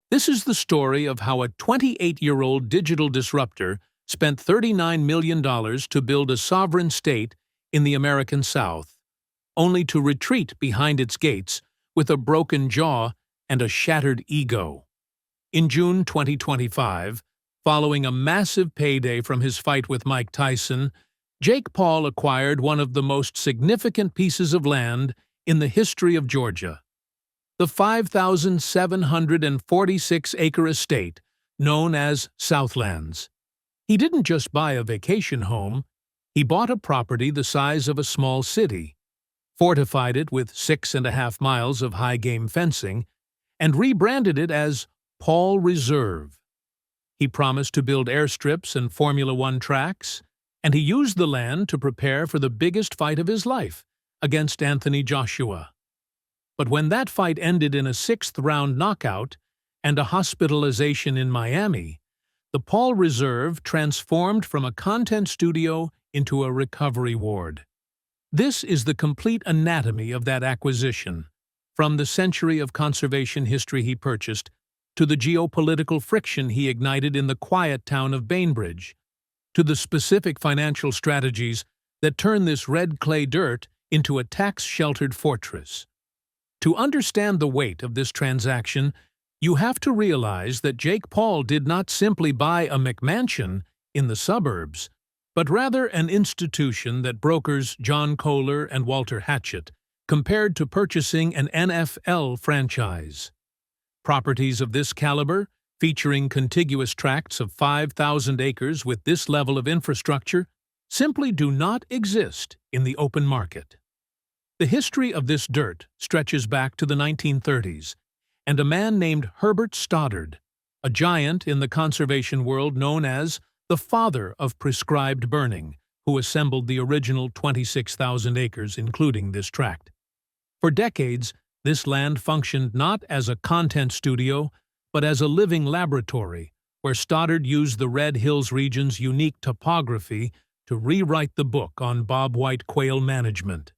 This is the story of how a 28-year-old digital disruptor spent $39 million to build a sovereign state in the American South, only to retreat behind its gates with a broken jaw and a shattered ego. In June 2025, following a massive payday from his fight with Mike Tyson, Jake Paul acquired one of the most significant pieces of land in the history of Georgia. The 5,746-acre estate known as Southlands. He didn't just buy a vacation home, he bought a property the size of a small city, fortified it with 6.5 miles of high-game fencing, and rebranded it as Paul Reserve. He promised to build airstrips and Formula One tracks, and he used the land to prepare for the biggest fight of his life against Anthony Joshua. But when that fight ended in a 6th-round knockout and a hospitalization in Miami, the Paul Reserve transformed from a content studio into a recovery ward. This is the complete anatomy of that acquisition, from the century of conservation history he purchased to the geopolitical friction he ignited in the quiet town of Bainbridge, to the specific financial strategies that turn this red clay dirt into a tax-sheltered fortress. To understand the weight of this transaction, you have to realize that Jake Paul did not simply buy a McMansion in the suburbs, but rather an institution that brokers John Kohler and Walter Hatchett compared to purchasing an NFL franchise. Properties of this caliber, featuring contiguous tracts of 5,000 acres with this level of infrastructure, simply do not exist in the open market. The history of this dirt stretches back to the 1930s, and a man named Herbert Stoddard, a giant in the conservation world known as the father of prescribed burning, who assembled the original 26,000 acres, including this tract. For decades, this land functioned not as a content studio, but as a living laboratory, where Stoddard used the Red Hills region's unique topography to rewrite the book on bobwhite quail management.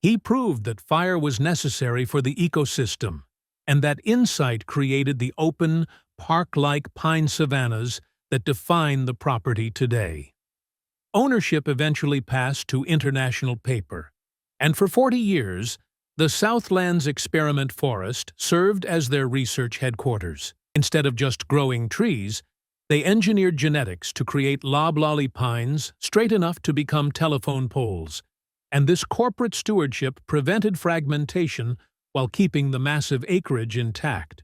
He proved that fire was necessary for the ecosystem, and that insight created the open, park-like pine savannas that define the property today. Ownership eventually passed to International Paper, and for 40 years, the Southlands Experiment Forest served as their research headquarters. Instead of just growing trees, they engineered genetics to create loblolly pines straight enough to become telephone poles, and this corporate stewardship prevented fragmentation while keeping the massive acreage intact.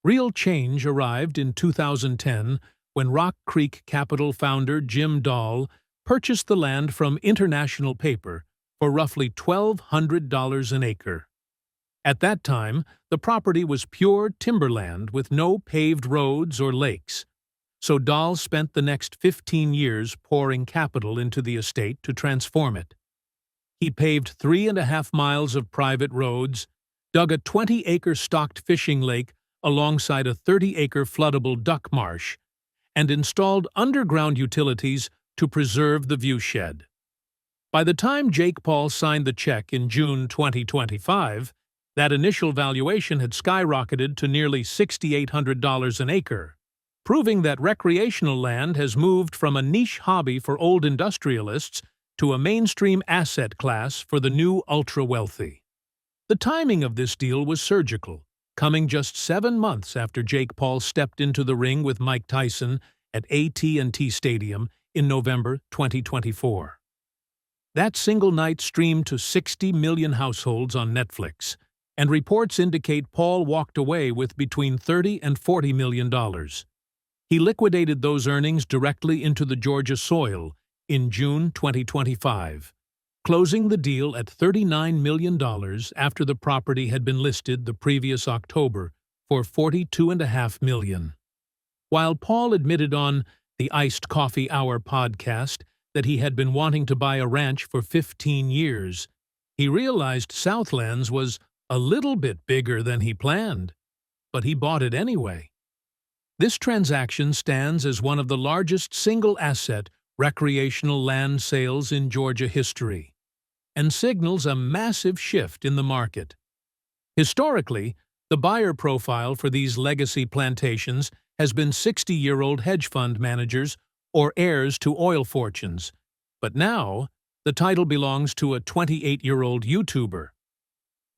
Real change arrived in 2010 when Rock Creek Capital founder Jim Dahl purchased the land from International Paper for roughly $1,200 an acre. At that time, the property was pure timberland with no paved roads or lakes, so Dahl spent the next 15 years pouring capital into the estate to transform it. He paved 3.5 miles of private roads, dug a 20-acre stocked fishing lake alongside a 30-acre floodable duck marsh, and installed underground utilities to preserve the viewshed. By the time Jake Paul signed the check in June 2025, that initial valuation had skyrocketed to nearly $6,800 an acre, proving that recreational land has moved from a niche hobby for old industrialists to a mainstream asset class for the new ultra-wealthy. The timing of this deal was surgical, coming just 7 months after Jake Paul stepped into the ring with Mike Tyson at AT&T Stadium in November 2024. That single night streamed to 60 million households on Netflix, and reports indicate Paul walked away with between $30 and $40 million. He liquidated those earnings directly into the Georgia soil in June 2025, closing the deal at $39 million after the property had been listed the previous October for $42.5 million. While Paul admitted on the Iced Coffee Hour podcast that he had been wanting to buy a ranch for 15 years, he realized Southlands was a little bit bigger than he planned, but he bought it anyway. This transaction stands as one of the largest single-asset recreational land sales in Georgia history, and signals a massive shift in the market. Historically, The buyer profile for these legacy plantations has been 60-year-old hedge fund managers or heirs to oil fortunes, but now the title belongs to a 28-year-old YouTuber.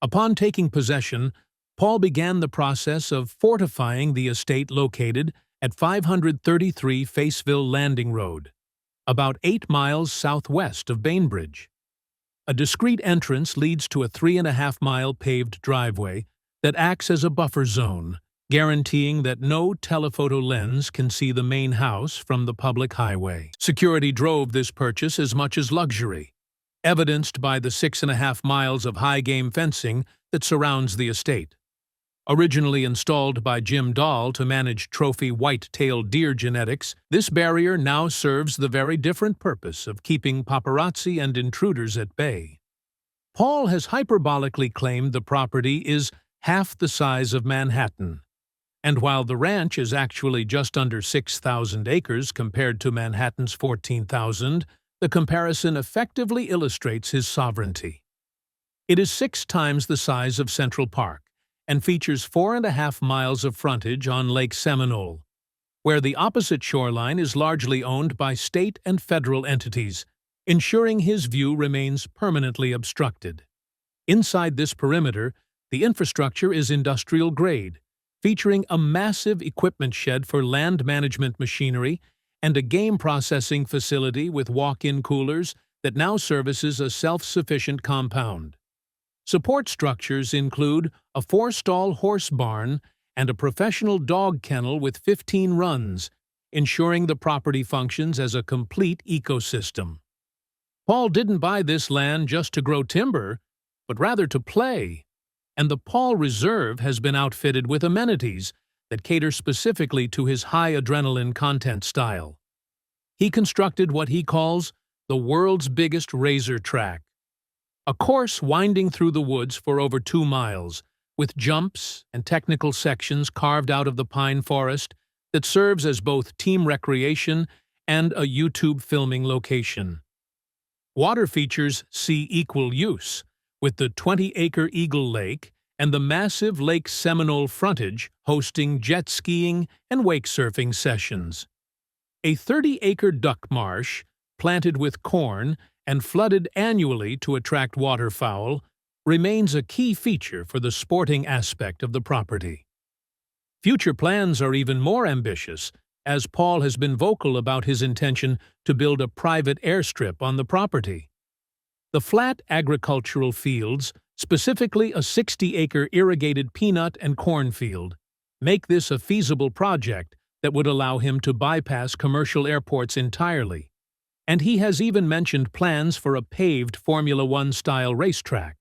Upon taking possession, Paul began the process of fortifying the estate located at 533 Faceville Landing Road, about 8 miles southwest of Bainbridge. A discreet entrance leads to a 3.5-mile paved driveway that acts as a buffer zone, guaranteeing that no telephoto lens can see the main house from the public highway. Security drove this purchase as much as luxury, evidenced by the 6.5 miles of high-game fencing that surrounds the estate. Originally installed by Jim Dahl to manage trophy white-tailed deer genetics, this barrier now serves the very different purpose of keeping paparazzi and intruders at bay. Paul has hyperbolically claimed the property is half the size of Manhattan, and while the ranch is actually just under 6,000 acres compared to Manhattan's 14,000, the comparison effectively illustrates his sovereignty. It is 6 times the size of Central Park, and features 4.5 miles of frontage on Lake Seminole, where the opposite shoreline is largely owned by state and federal entities, ensuring his view remains permanently obstructed. Inside this perimeter, the infrastructure is industrial grade, featuring a massive equipment shed for land management machinery and a game processing facility with walk-in coolers that now services a self-sufficient compound. Support structures include a 4-stall horse barn and a professional dog kennel with 15 runs, ensuring the property functions as a complete ecosystem. Paul didn't buy this land just to grow timber, but rather to play, and the Paul Reserve has been outfitted with amenities that cater specifically to his high adrenaline content style. He constructed what he calls the world's biggest razor track, a course winding through the woods for over 2 miles, with jumps and technical sections carved out of the pine forest that serves as both team recreation and a YouTube filming location. Water features see equal use, with the 20-acre Eagle Lake and the massive Lake Seminole frontage hosting jet skiing and wake surfing sessions. A 30-acre duck marsh, planted with corn and flooded annually to attract waterfowl, remains a key feature for the sporting aspect of the property. Future plans are even more ambitious, as Paul has been vocal about his intention to build a private airstrip on the property. The flat agricultural fields, specifically a 60-acre irrigated peanut and corn field, make this a feasible project that would allow him to bypass commercial airports entirely, and he has even mentioned plans for a paved Formula One-style racetrack,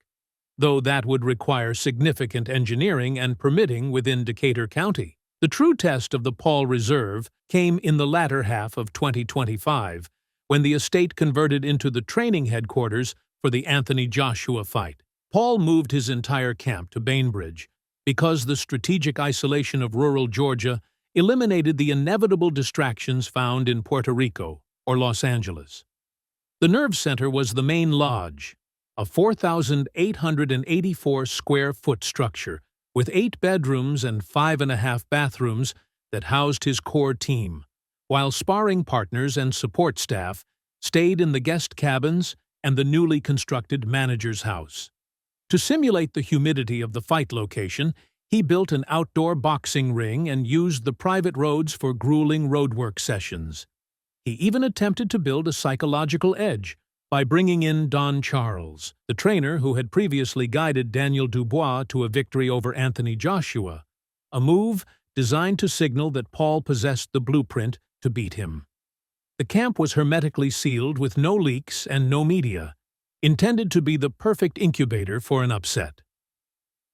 though that would require significant engineering and permitting within Decatur County. The true test of the Paul Reserve came in the latter half of 2025, when the estate converted into the training headquarters for the Anthony Joshua fight. Paul moved his entire camp to Bainbridge because the strategic isolation of rural Georgia eliminated the inevitable distractions found in Puerto Rico or Los Angeles. The nerve center was the main lodge, a 4,884-square-foot structure with 8 bedrooms and 5.5 bathrooms that housed his core team, while sparring partners and support staff stayed in the guest cabins and the newly constructed manager's house. To simulate the humidity of the fight location, he built an outdoor boxing ring and used the private roads for grueling roadwork sessions. He even attempted to build a psychological edge by bringing in Don Charles, the trainer who had previously guided Daniel Dubois to a victory over Anthony Joshua, a move designed to signal that Paul possessed the blueprint to beat him. The camp was hermetically sealed with no leaks and no media, intended to be the perfect incubator for an upset.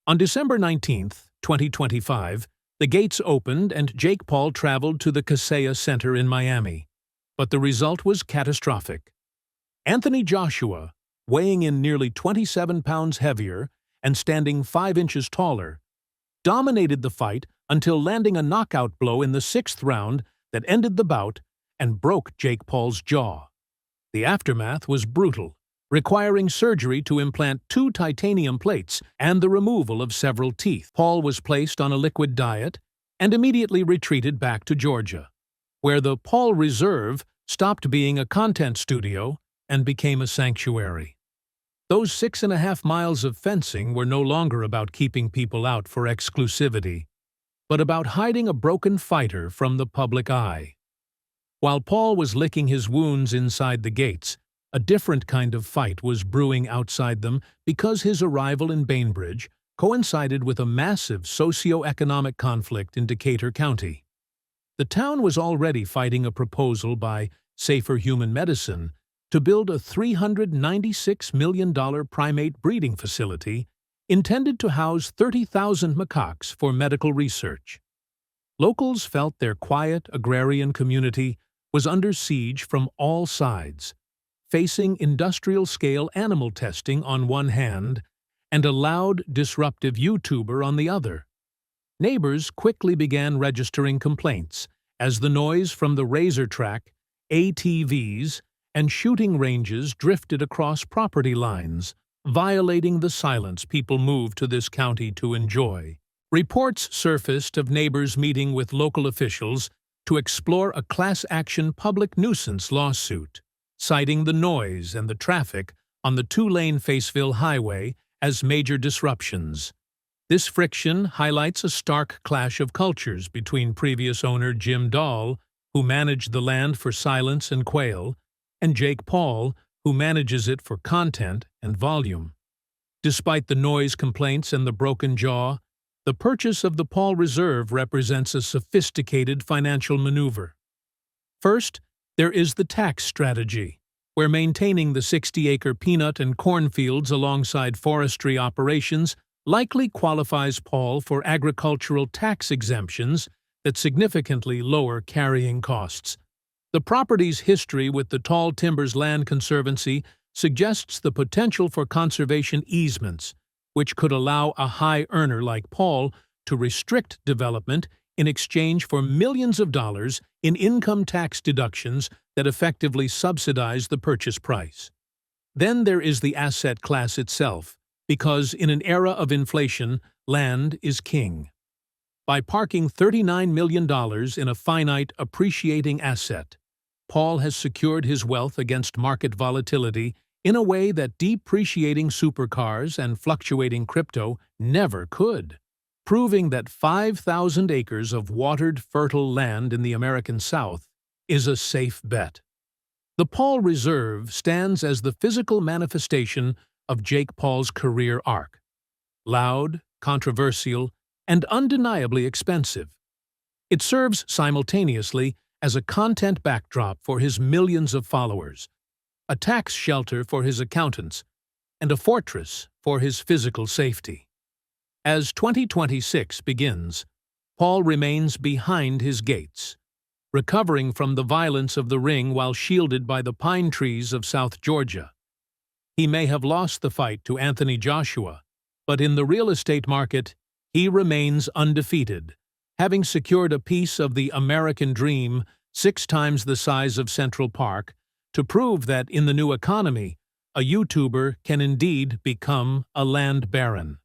On December 19, 2025, the gates opened and Jake Paul traveled to the Kaseya Center in Miami, but the result was catastrophic. Anthony Joshua, weighing in nearly 27 pounds heavier and standing 5 inches taller, dominated the fight until landing a knockout blow in the 6th round that ended the bout and broke Jake Paul's jaw. The aftermath was brutal, requiring surgery to implant 2 titanium plates and the removal of several teeth. Paul was placed on a liquid diet and immediately retreated back to Georgia, where the Paul Reserve stopped being a content studio and became a sanctuary. Those 6.5 miles of fencing were no longer about keeping people out for exclusivity, but about hiding a broken fighter from the public eye. While Paul was licking his wounds inside the gates, a different kind of fight was brewing outside them because his arrival in Bainbridge coincided with a massive socio-economic conflict in Decatur County. The town was already fighting a proposal by Safer Human Medicine to build a $396 million primate breeding facility intended to house 30,000 macaques for medical research. Locals felt their quiet agrarian community was under siege from all sides, facing industrial-scale animal testing on one hand and a loud, disruptive YouTuber on the other. Neighbors quickly began registering complaints as the noise from the razor track, ATVs, and shooting ranges drifted across property lines, violating the silence people moved to this county to enjoy. Reports surfaced of neighbors meeting with local officials to explore a class-action public nuisance lawsuit, citing the noise and the traffic on the 2-lane Faceville Highway as major disruptions. This friction highlights a stark clash of cultures between previous owner Jim Dahl, who managed the land for silence and quail, and Jake Paul, who manages it for content and volume. Despite the noise complaints and the broken jaw, the purchase of the Paul Reserve represents a sophisticated financial maneuver. First, there is the tax strategy, where maintaining the 60-acre peanut and cornfields alongside forestry operations likely qualifies Paul for agricultural tax exemptions that significantly lower carrying costs. The property's history with the Tall Timbers Land Conservancy suggests the potential for conservation easements, which could allow a high earner like Paul to restrict development in exchange for millions of dollars in income tax deductions that effectively subsidize the purchase price. Then there is the asset class itself, because in an era of inflation, land is king. By parking $39 million in a finite, appreciating asset, Paul has secured his wealth against market volatility in a way that depreciating supercars and fluctuating crypto never could, proving that 5,000 acres of watered, fertile land in the American South is a safe bet. The Paul Reserve stands as the physical manifestation of Jake Paul's career arc. Loud, controversial, and undeniably expensive. It serves simultaneously as a content backdrop for his millions of followers, a tax shelter for his accountants, and a fortress for his physical safety. As 2026 begins, Paul remains behind his gates, recovering from the violence of the ring while shielded by the pine trees of South Georgia. He may have lost the fight to Anthony Joshua, but in the real estate market, he remains undefeated, having secured a piece of the American dream 6 times the size of Central Park to prove that in the new economy, a YouTuber can indeed become a land baron.